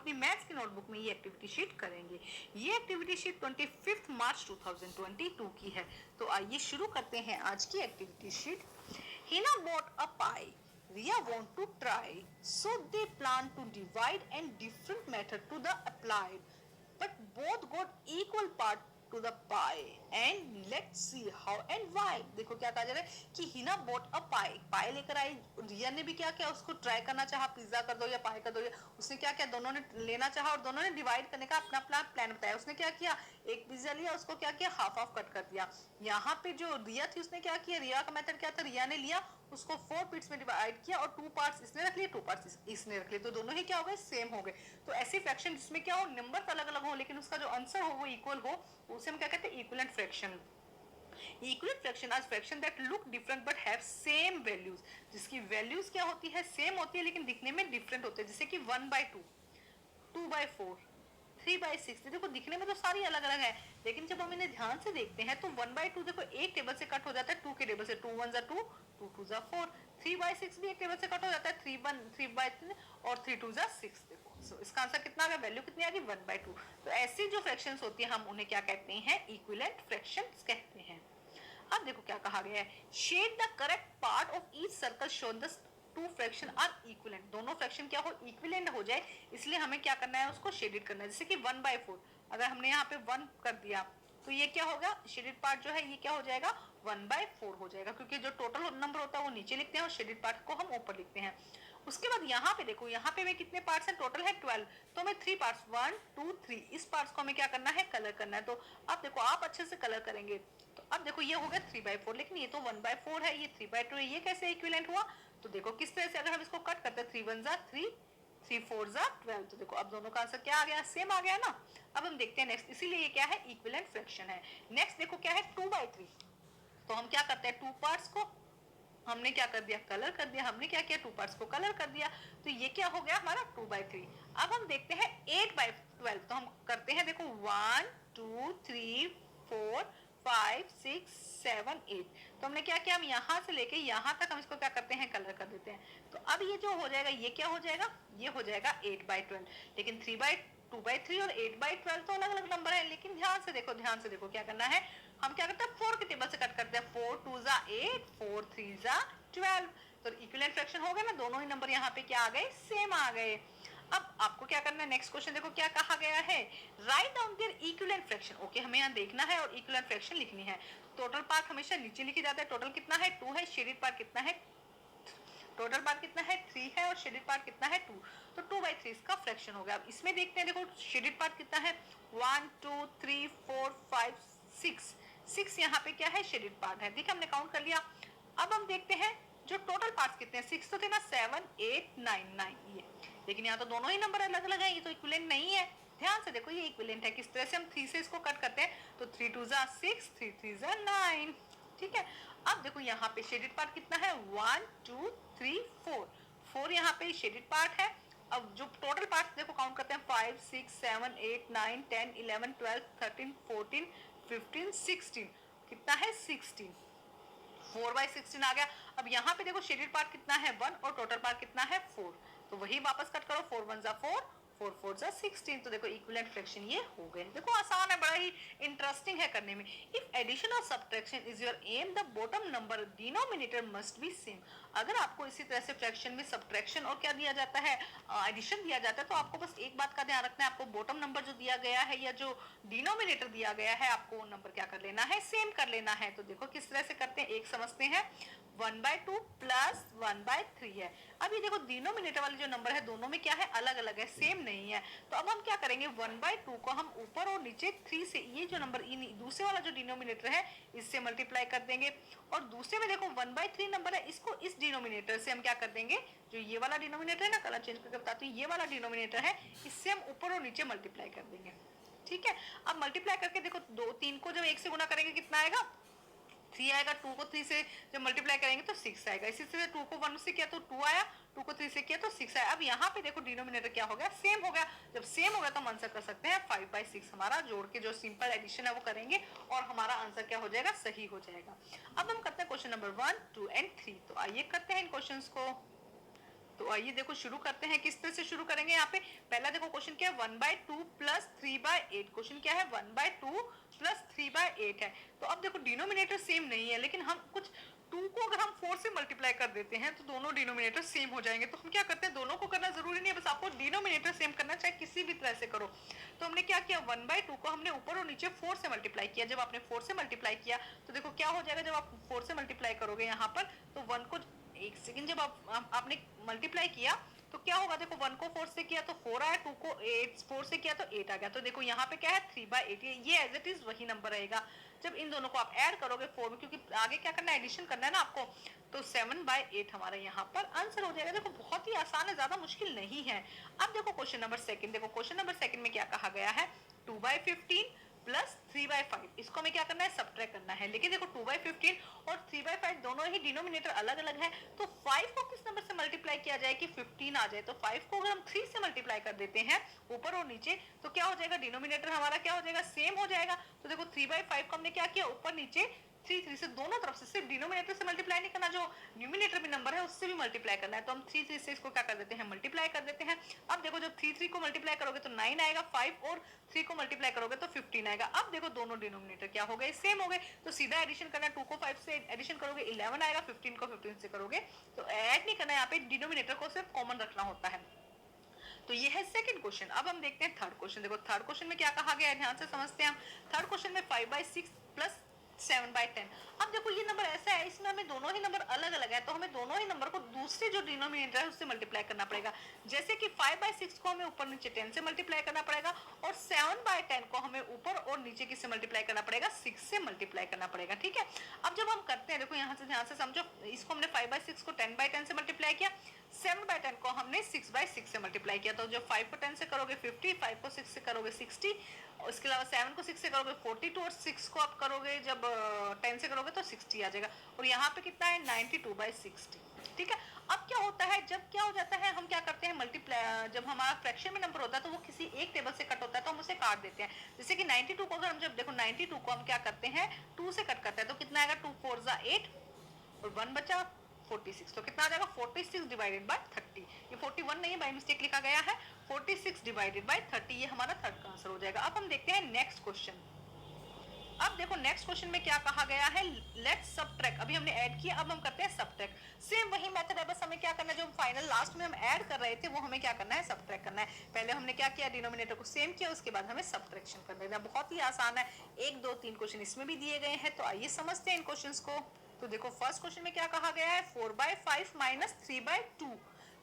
अपनी मैथ्स की नोटबुक में ये एक्टिविटी शीट करेंगे। ये एक्टिविटी शीट 25 मार्च 2022 की है। तो आइए शुरू करते हैं आज की activity sheet. Hina bought a pi, Ria want to try, so they plan to divide and different method to the applied, but both got equal part to the pie and let's see how and why। देखो क्या कहा जा रहा है कि Hina bought a पाई, पाई लेकर आई, रिया ने भी क्या किया, उसको ट्राई करना चाहा, पिज्जा कर दो या पाई कर दो, या उसने क्या किया, दोनों ने लेना चाहा और दोनों ने डिवाइड करने का अपना अपना प्लान बताया। उसने क्या किया, एक पिज्जा लिया, उसको क्या किया, हाफ हाफ कट कर दिया। यहाँ पे जो रिया थी उसने क्या किया, रिया का मेथड क्या था, रिया ने लिया, उसको 4 पिट्स में डिवाइड किया और 2 पार्ट्स इसने रख लिए, 2 पार्ट्स इसने रख लिए, तो दोनों ही क्या हो गए, सेम हो गए। तो ऐसी फ्रैक्शन जिसमें क्या हो, नंबर अलग अलग हो लेकिन उसका जो आंसर हो वो इक्वल हो, उसे हम क्या कहते हैं, equivalent fraction. Equivalent fraction are fraction that look different but have same values, जिसकी वैल्यूज क्या होती है, सेम होती है लेकिन दिखने में डिफरेंट होते हैं। जैसे कि 1/2, 2/4, 3/6। देखो दिखने में तो सारी अलग अलग है, लेकिन जब हम इन्हें ध्यान से देखते हैं तो 1/2 देखो एक टेबल से कट हो जाता है 2 के टेबल से, 2 1 2, 2 2 4। 3/6 भी एक टेबल से कट हो जाता है, 3/3 और 3 2 6। देखो इसका आंसर कितना आ गया, वैल्यू कितनी आ गई, 1/2। तो ऐसी जो फ्रैक्शंस होती है हम उन्हें क्या कहते हैं, इक्विवेलेंट फ्रैक्शंस कहते हैं। अब देखो क्या कहा गया है, shade the correct part of each circle show the two fraction are equivalent. दोनों फ्रैक्शन क्या हो, इक्विवेलेंट हो जाए, इसलिए हमें क्या करना है, उसको शेडेड करना है। जैसे कि 1/4, अगर हमने यहाँ पे 1 कर दिया तो ये क्या होगा, शेडेड पार्ट जो है ये क्या हो जाएगा, 1/4 हो जाएगा, क्योंकि जो टोटल नंबर होता है वो नीचे लिखते हैं और शेडेड पार्ट को हम ऊपर लिखते हैं। उसके बाद यहाँ पे देखो, यहाँ पे में कितने पार्ट्स हैं, टोटल है 12, तो हमें 3 पार्ट्स, 1 2 3, इस पार्ट्स को हमें क्या करना है, कलर करना है। तो अब देखो आप अच्छे से कलर करेंगे तो अब देखो ये हो गया 3/4, लेकिन ये तो 1/4 है, ये 3/2 है, ये कैसे इक्विवेलेंट हुआ। तो देखो किस तरह से अगर हम इसको कट करते हैं, 3 1 3, 3 4 12, तो देखो अब दोनों का आंसर क्या आ गया, सेम आ गया ना। अब हम देखते हैं नेक्स्ट, इसीलिए ये क्या है, इक्विवेलेंट फ्रैक्शन है। नेक्स्ट देखो क्या है, 2/3। तो हम क्या करते हैं, 2 पार्ट्स को हमने क्या कर दिया, कलर कर दिया, हमने क्या किया, 2 पार्ट्स को कलर कर दिया, तो ये क्या हो गया हमारा 2/3। अब हम देखते हैं 8/12, तो हम करते हैं देखो 1 2 3 4 5 6 7 8, तो हमने क्या किया, हम यहाँ से लेके यहाँ तक हम इसको क्या करते हैं, कलर कर देते हैं। तो अब ये जो हो जाएगा, ये क्या हो जाएगा, ये हो जाएगा 8/12, लेकिन 2/3 और 8/12 तो अलग अलग नंबर है, लेकिन ध्यान से देखो, ध्यान से देखो क्या करना है, हम क्या करते हैं, 4 के टेबल से कट करते हैं, 4 2 8, 4 3 12, तो इक्विवेलेंट फ्रैक्शन हो गए ना, दोनों ही नंबर यहाँ पे क्या आ गए, सेम आ गए। अब आपको क्या करना है, नेक्स्ट क्वेश्चन देखो क्या कहा गया है, write down their equivalent fraction. Okay, हमें यहाँ देखना है और इक्विवेलेंट फ्रैक्शन लिखनी है। टोटल पार्ट हमेशा नीचे लिखी जाता है, टोटल कितना है, 2 है, शेडेड पार्ट कितना है, टोटल पार्ट कितना है, 3 है, और शेडेड पार्ट कितना है, 2, तो 2/3 इसका फ्रैक्शन हो गया। अब इसमें देखते हैं, देखो शेडेड पार्ट कितना है, 1 2 3 4 5 6, 6 यहाँ पे क्या है, शेडेड पार्ट है, देखिए हमने काउंट कर लिया। अब हम देखते हैं जो टोटल पार्ट्स कितने हैं, 6 तो थे ना, 7 8 9 9 ये, लेकिन यहाँ तो दोनों ही नंबर अलग अलग है, ये तो इक्विवेलेंट नहीं है। ध्यान से देखो ये इक्विवेलेंट है, किस तरह से हम 3 से इसको कट करते हैं, तो 3 2 6, 3 3 9, ठीक है। अब देखो यहाँ पे शेडेड पार्ट कितना है, 1 2 3 4, 4 यहाँ पे शेडेड पार्ट है। अब जो टोटल पार्ट देखो काउंट करते हैं, 5 6 7 8 9 10 11 12 13 14 15 16, कितना है, 16, 4/16 आ गया। अब यहाँ पे देखो शेडेड पार्ट कितना है, 1, और टोटल पार्ट कितना है, 4, तो वही वापस कट करो, 4 1 4, 4 4 16, तो देखो इक्विवेलेंट फ्रैक्शन ये हो गए। देखो आसान है, बड़ा ही इंटरेस्टिंग है करने में। इफ एडिशन और subtraction is your aim, the bottom number denominator must be same. अगर आपको इसी तरह से फ्रैक्शन में सब्ट्रैक्शन और क्या दिया जाता है, एडिशन दिया जाता है, तो आपको बस एक बात का ध्यान रखना है, आपको बॉटम नंबर जो दिया गया है या जो डिनोमिनेटर दिया गया है, आपको वो नंबर क्या कर लेना है, सेम कर लेना है। तो देखो किस तरह से करते हैं, एक समझते हैं, 1/2 प्लस 1/3 है। अब ये देखो डिनोमिनेटर वाले जो नंबर है दोनों में क्या है, अलग अलग है, सेम नहीं है। तो अब हम क्या करेंगे, 1/2 को हम ऊपर और नीचे 3 से, ये जो नंबर दूसरे वाला जो डिनोमिनेटर है इससे मल्टीप्लाई कर देंगे, और दूसरे में देखो 1/3 नंबर है, इसको इस डिनोमिनेटर से हम क्या कर देंगे, जो ये वाला डिनोमिनेटर है ना, कलर चेंज करके बताती हूँ, ये वाला डिनोमिनेटर है, इससे हम ऊपर और नीचे मल्टीप्लाई कर देंगे, ठीक है। अब मल्टीप्लाई करके देखो 2 3 को जब 1 से गुना करेंगे कितना आएगा, 3 आएगा, 2 को 3 से जब मल्टीप्लाई करेंगे तो 6 आएगा, इसी तरह 2 को 1 से किया तो 2 आया, 2 को 3 से किया तो 6 आया। अब यहाँ पे देखो डिनोमिनेटर क्या हो गया, सेम हो गया। जब सेम हो गया तो हम आंसर कर सकते हैं 5/6, हमारा जोड़ के जो सिंपल एडिशन है वो करेंगे और हमारा आंसर क्या हो जाएगा, सही हो जाएगा। अब हम करते हैं क्वेश्चन नंबर 1 2 एंड 3। तो आइए करते हैं इन क्वेश्चंस को। तो आइए देखो शुरू करते हैं। किस तरह से शुरू करेंगे यहाँ पे, पहला देखो क्वेश्चन क्या है 1/2 प्लस 3/8। क्वेश्चन क्या है 1/2 प्लस 3/8 है। तो अब देखो डिनोमिनेटर सेम नहीं है, लेकिन हम कुछ 2 को अगर हम 4 से मल्टीप्लाई कर देते हैं तो दोनों डिनोमिनेटर सेम हो जाएंगे। तो हम क्या करते हैं, दोनों को करना जरूरी नहीं है, बस आपको डिनोमिनेटर सेम करना, चाहे किसी भी तरह से करो। तो हमने क्या किया 1/2 को हमने ऊपर और नीचे 4 से मल्टीप्लाई किया। जब आपने 4 से मल्टीप्लाई किया तो देखो क्या हो जाएगा, जब आप 4 से मल्टीप्लाई करोगे यहाँ पर तो 1 को, एक सेकंड, जब आपने मल्टीप्लाई किया तो क्या होगा, देखो 1 को 4 से किया तो 4 आया, 2 को 8 4 से किया तो 8 आ गया। तो देखो यहाँ पे क्या है 3/8, ये एज इट इज वही नंबर रहेगा। जब इन दोनों को आप ऐड करोगे 4 में, क्योंकि आगे क्या करना है, एडिशन करना है ना आपको, तो 7/8 हमारा यहाँ पर आंसर हो जाएगा। देखो बहुत ही आसान है, ज्यादा मुश्किल नहीं है। अब देखो क्वेश्चन नंबर सेकंड, देखो क्वेश्चन नंबर सेकंड में क्या कहा गया है, 2/15 प्लस 3/5, इसको हमें क्या करना है, सब्ट्रैक्ट करना है। लेकिन देखो 2/15 और 3/5 दोनों ही डिनोमिनेटर अलग अलग है, तो 5 को किस नंबर से मल्टीप्लाई किया जाए कि 15 आ जाए। तो 5 को अगर हम 3 से मल्टीप्लाई कर देते हैं ऊपर और नीचे तो क्या हो जाएगा, डिनोमिनेटर हमारा क्या हो जाएगा, सेम हो जाएगा। तो देखो 3/5 को हमने क्या किया, ऊपर नीचे 3 से दोनों तरफ से, सिर्फ डिनोमिनेटर से मल्टीप्लाई नहीं करना, जो न्यूमिनेटर में नंबर है उससे भी मल्टीप्लाई करना है। तो हम 3 से इसको क्या कर देते हैं, मल्टीप्लाई कर देते हैं। अब देखो जब 3 को मल्टीप्लाई करोगे तो 9 आएगा, 5 और 3 को मल्टीप्लाई करोगे तो 15 आएगा। अब देखो दोनों डिनोमिनेटर क्या हो गए, सेम हो गए। तो सीधा एडिशन करना, 2 को 5 से एडिशन करोगे 11 आएगा, 15 को 15 से करोगे तो ऐड नहीं करना, यहाँ पे डिनोमिनेटर को सिर्फ कॉमन रखना होता है। तो ये है सेकंड क्वेश्चन। अब हम देखते हैं थर्ड क्वेश्चन। देखो थर्ड क्वेश्चन में क्या कहा गया है, ध्यान से समझते हैं हम। थर्ड क्वेश्चन में 5/6 प्लस 7/10। अब देखो ये नंबर ऐसा है, इसमें हमें दोनों ही नंबर अलग अलग है, तो हमें दोनों ही नंबर को दूसरे जो डिनोमिनेटर है उससे मल्टीप्लाई करना पड़ेगा। जैसे कि 5/6 को हमें ऊपर नीचे 10 से मल्टीप्लाई करना पड़ेगा, और 7/10 को हमें ऊपर और नीचे किससे मल्टीप्लाई करना पड़ेगा, 6 से मल्टीप्लाई करना पड़ेगा। ठीक है, अब जब हम करते हैं, देखो यहाँ से ध्यान से समझो, इसको हमने 5/6 को 10/10 से मल्टीप्लाई किया, 7/10 को हमने 6/6 से मल्टीप्लाई किया। तो जब 5 को 10 से करोगे 50, 5 को 6 से करोगे 60, उसके अलावा 7 को 6 से करोगे 42, और 6 को आप करोगे जब 10 से करोगे तो 60 आ जाएगा। और यहाँ पे कितना है 92/60। ठीक है, अब क्या होता है, जब क्या हो जाता है, हम क्या करते हैं मल्टीप्लाई, जब हमारा फ्रैक्शन में नंबर होता है तो वो किसी एक टेबल से कट होता है तो हम उसे काट देते हैं। जैसे कि 92 को अगर हम, जब देखो 92 को हम क्या करते हैं 2 से कट करते हैं तो कितना आएगा, 2 4 8 और 1 बचा 46। तो कितना आ जाएगा 46 डिवाइडेड बाय 30। ये 41 नहीं है, बाय मिस्टेक लिखा गया है, 46 डिवाइडेड बाय 30, ये हमारा थर्ड का आंसर हो जाएगा। अब हम देखते हैं नेक्स्ट क्वेश्चन। अब देखो नेक्स्ट क्वेश्चन में क्या कहा गया है, लेट्स सबट्रैक्ट। अभी हमने ऐड किया, अब हम करते हैं सबट्रैक्ट। सेम वही मेथड है, बस हमें क्या करना है, जो फाइनल लास्ट में हम ऐड कर रहे थे वो हमें क्या करना है, सबट्रैक्ट करना है। पहले हमने क्या किया, डिनोमिनेटर को सेम किया, उसके बाद हमें सबट्रैक्शन कर देना। बहुत ही आसान है, 1 2 3 क्वेश्चन इसमें भी दिए गए हैं। तो आइए समझते हैं इन क्वेश्चंस को। तो देखो फर्स्ट क्वेश्चन में क्या कहा गया है, 4/5 माइनस 3/2।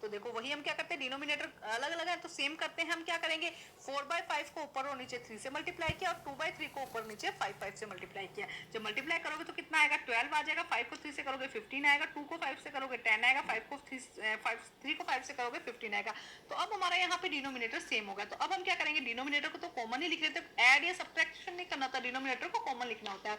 तो देखो वही हम क्या करते हैं, डिनोमिनेटर अलग अलग है तो सेम करते हैं। हम क्या करेंगे, 4/5 को ऊपर और नीचे 3 से मल्टीप्लाई किया, और 2/3 को ऊपर नीचे 5 से मल्टीप्लाई किया। जब मल्टीप्लाई करोगे तो कितना आएगा, 12 आ जाएगा। 5 को 3 से करोगे 15 आएगा, 2 को 5 से करोगे 10 आएगा, 3 को 5 से करोगे 15 आएगा। तो अब हमारा यहाँ पे डिनोमिनेटर सेम होगा। तो अब हम क्या करेंगे, डिनोमिनेटर को तो कॉमन ही लिख लेते हैं, ऐड या सब्ट्रैक्शन नहीं करना होता, डिनोमिनेटर को कॉमन लिखना होता है।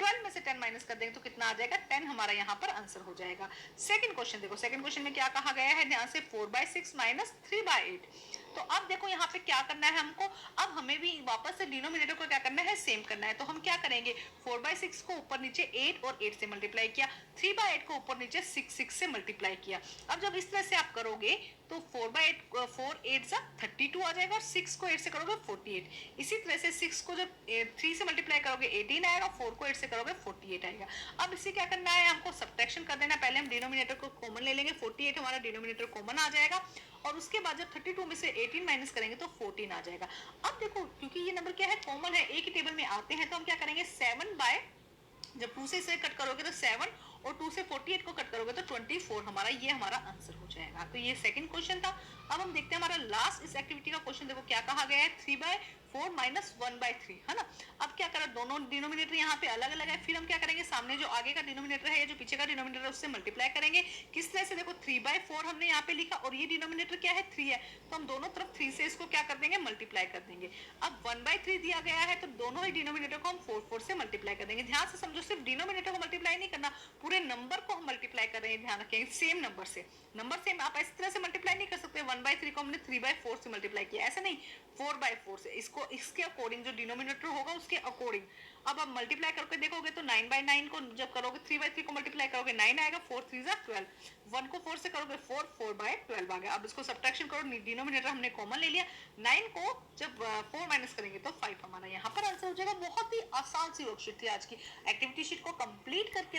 12 में से 10 माइनस कर देंगे तो कितना आ जाएगा, 10 हमारा यहाँ पर आंसर हो जाएगा। सेकंड क्वेश्चन देखो, सेकंड क्वेश्चन में क्या कहा गया है, ध्यान से 4/6 माइनस 3/8। तो अब देखो यहाँ पे क्या करना है हमको, अब हमें भी वापस से डिनोमिनेटर को क्या करना है, सेम करना है। तो हम क्या करेंगे, 4/6 को ऊपर नीचे 8 और 8 से मल्टीप्लाई किया, 3/8 को ऊपर नीचे 6 से मल्टीप्लाई किया। अब जब इस तरह से आप करोगे तो 4/8 4 8 जा 32 आ जाएगा, और 6 को 8 से करोगे 48। इसी तरह से 6 को जब 3 से मल्टीप्लाई करोगे 18 आएगा, 4 को 8 से करोगे 48 आएगा। अब इसे क्या करना है, हमको सब्ट्रैक्शन कर देना। पहले हम डिनोमिनेटर को कॉमन ले लेंगे, 48 हमारा डिनोमिनेटर कॉमन आ जाएगा, और उसके बाद जब 32 में से 18 माइनस करेंगे तो 14 आ जाएगा। अब देखो क्योंकि ये नंबर क्या है, कॉमन है, एक ही टेबल में आते हैं, तो हम क्या करेंगे, 7 जब 2 से इसे कट करोगे तो 7, और 2 से 48 को कट करोगे तो 24 हमारा, ये हमारा आंसर हो जाएगा। तो ये सेकंड क्वेश्चन था। अब हम देखते हैं हमारा लास्ट इस एक्टिविटी का क्वेश्चन। देखो क्या कहा गया है, 3/4 माइनस 1/3, है ना। अब क्या करा, दोनों डिनोमिनेटर यहाँ पे अलग अलग है, फिर हम क्या करेंगे, सामने जो आगे का डिनोमिनेटर है या जो पीछे का डिनोमिनेटर है उससे मल्टीप्लाई करेंगे। किस तरह से, देखो 3/4 हमने यहाँ पे लिखा, और ये डिनोमिनेटर क्या है 3 है, तो हम दोनों तरफ 3 से इसको क्या कर देंगे, मल्टीप्लाई कर देंगे। अब 1/3 दिया गया है तो दोनों ही डिनोमिनेटर को हम 4 से मल्टीप्लाई कर देंगे। ध्यान से समझो, सिर्फ डिनोमिनेटर को मल्टीप्लाई नहीं करना, पूरे नंबर को हम मल्टीप्लाई कर रहे हैं, ध्यान रखें सेम नंबर से। नंबर सेम, आप इस तरह से मल्टीप्लाई नहीं कर सकते, 1/3 को हमने 3/4 से मल्टीप्लाई किया, ऐसा नहीं, 4/4 से। इसको इसको इसके अकॉर्डिंग जो डिनोमिनेटर होगा उसके अकॉर्डिंग। अब आप मल्टीप्लाई करके देखोगे तो 9 बाई 9 को जब करोगे 3 बाई 3 को मल्टीप्लाई करोगे 9 आएगा, 4 3 जा 12, 1 को 4 से करोगे 4, 4 बाय 12 आ गया। अब इसको सब्ट्रैक्शन करो, डिनोमिनेटर हमने कॉमन ले लिया, 9 को जब 4 माइनस करेंगे तो 5 हमारा यहाँ पर आंसर हो जाएगा। बहुत ही आसान सी वर्कशीट थी आज की। एक्टिविटी शीट को कंप्लीट करके